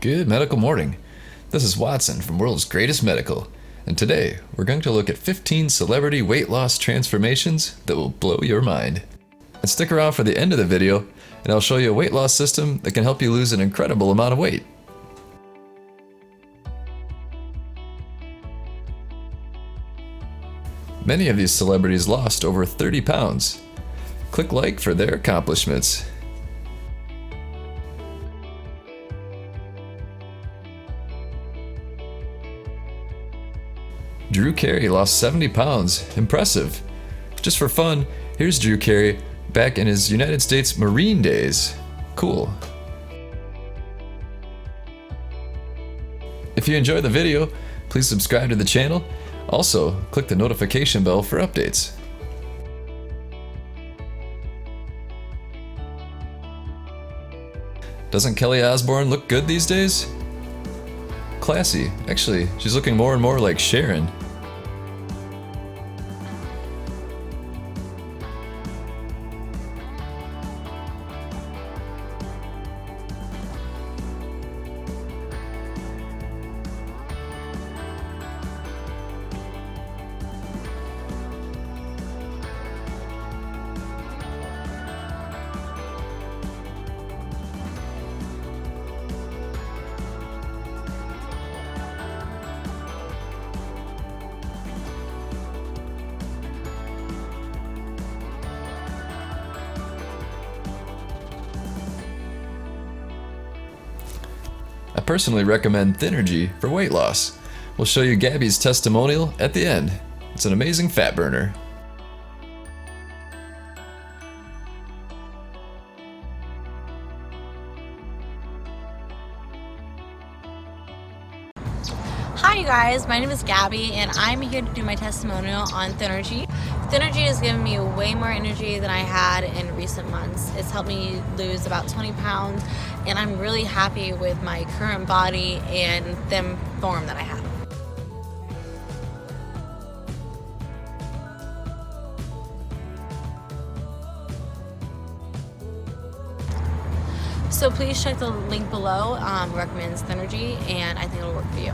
Good medical morning. This is Watson from World's Greatest Medical, and today we're going to look at 15 celebrity weight loss transformations that will blow your mind. And stick around for the end of the video, and I'll show you a weight loss system that can help you lose an incredible amount of weight. Many of these celebrities lost over 30 pounds. Click like for their accomplishments. Drew Carey lost 70 pounds. Impressive. Just for fun, here's Drew Carey back in his United States Marine days. Cool. If you enjoyed the video, please subscribe to the channel. Also, click the notification bell for updates. Doesn't Kelly Osbourne look good these days? Classy. Actually, she's looking more and more like Sharon. I personally recommend Thinnergy for weight loss. We'll show you Gabby's testimonial at the end. It's an amazing fat burner. Hi you guys, my name is Gabby and I'm here to do my testimonial on Thinnergy. Thinnergy has given me way more energy than I had in recent months. It's helped me lose about 20 pounds and I'm really happy with my current body and thin form that I have. So please check the link below. Recommends Thinnergy and I think it'll work for you.